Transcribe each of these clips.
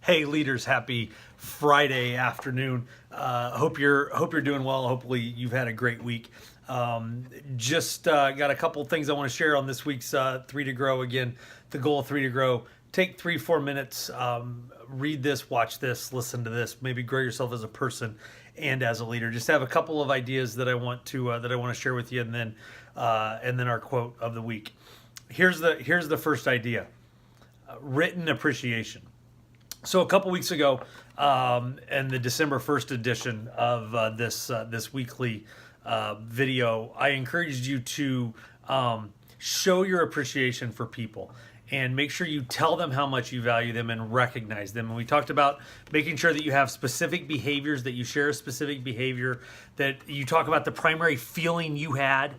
Hey leaders, happy Friday afternoon. Hope you're doing well. Hopefully you've had a great week. Just got a couple things I want to share on this week's 3 to Grow. Again, the goal of 3 to Grow. Take 3-4 minutes, read this, watch this, listen to this, maybe grow yourself as a person and as a leader. Just have a couple of ideas that I want to share with you, and then our quote of the week. Here's the first idea: written appreciation. So a couple weeks ago, in the December 1st edition of this weekly video, I encouraged you to show your appreciation for people and make sure you tell them how much you value them and recognize them. And we talked about making sure that you have specific behaviors, that you share a specific behavior, that you talk about the primary feeling you had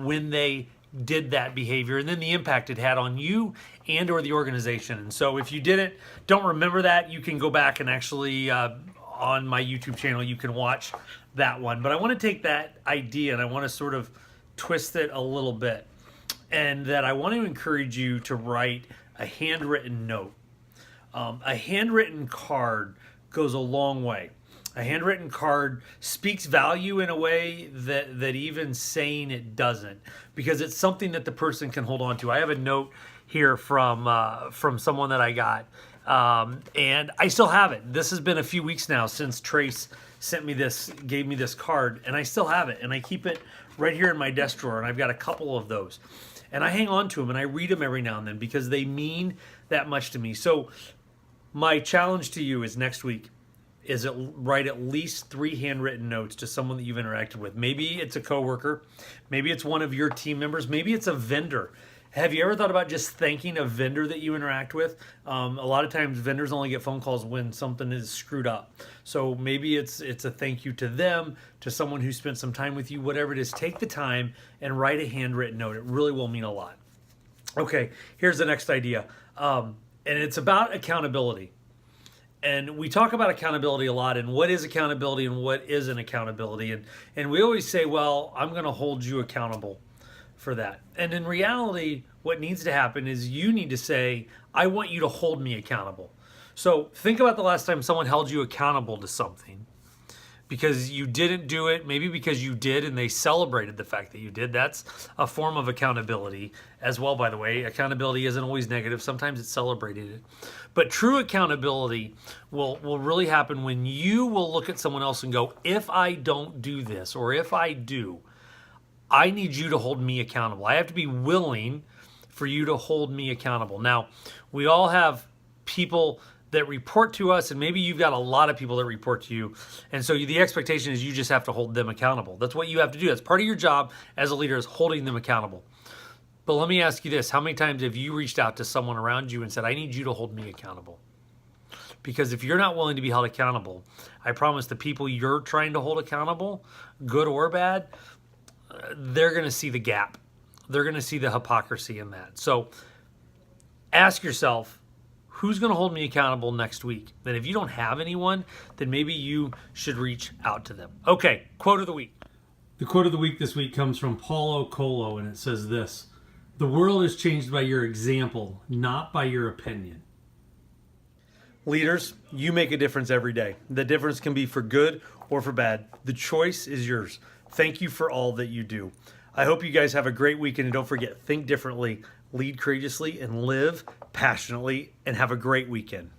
when they did that behavior, and then the impact it had on you and or the organization. And so if you don't remember that, you can go back and actually on my YouTube channel you can watch that one. But I want to take that idea and I want to sort of twist it a little bit, and that I want to encourage you to write a handwritten note. A handwritten card goes a long way. A handwritten card speaks value in a way that even saying it doesn't, because it's something that the person can hold on to. I have a note here from someone that I got, and I still have it. This has been a few weeks now since Trace gave me this card, and I still have it, and I keep it right here in my desk drawer, and I've got a couple of those. And I hang on to them, and I read them every now and then because they mean that much to me. So my challenge to you is next week is write at least 3 handwritten notes to someone that you've interacted with. Maybe it's a coworker, maybe it's one of your team members, maybe it's a vendor. Have you ever thought about just thanking a vendor that you interact with? A lot of times vendors only get phone calls when something is screwed up. So maybe it's a thank you to them, to someone who spent some time with you, whatever it is. Take the time and write a handwritten note. It really will mean a lot. Okay, here's the next idea. And it's about accountability. And we talk about accountability a lot, and what is accountability and what isn't accountability. And we always say, well, I'm going to hold you accountable for that. And in reality, what needs to happen is you need to say, I want you to hold me accountable. So think about the last time someone held you accountable to something because you didn't do it, maybe because you did and they celebrated the fact that you did. That's a form of accountability as well, by the way. Accountability isn't always negative. Sometimes it's celebrated. But true accountability will really happen when you will look at someone else and go, if I don't do this, or if I do, I need you to hold me accountable. I have to be willing for you to hold me accountable. Now, we all have people that report to us, and maybe you've got a lot of people that report to you. And so the expectation is you just have to hold them accountable. That's what you have to do. That's part of your job as a leader, is holding them accountable. But let me ask you this. How many times have you reached out to someone around you and said, I need you to hold me accountable? Because if you're not willing to be held accountable, I promise the people you're trying to hold accountable, good or bad, they're going to see the gap. They're going to see the hypocrisy in that. So ask yourself, who's going to hold me accountable next week? And if you don't have anyone, then maybe you should reach out to them. Okay, quote of the week. The quote of the week this week comes from Paulo Coelho, and it says this: the world is changed by your example, not by your opinion. Leaders, you make a difference every day. The difference can be for good or for bad. The choice is yours. Thank you for all that you do. I hope you guys have a great weekend, and don't forget, think differently, lead courageously, and live passionately, and have a great weekend.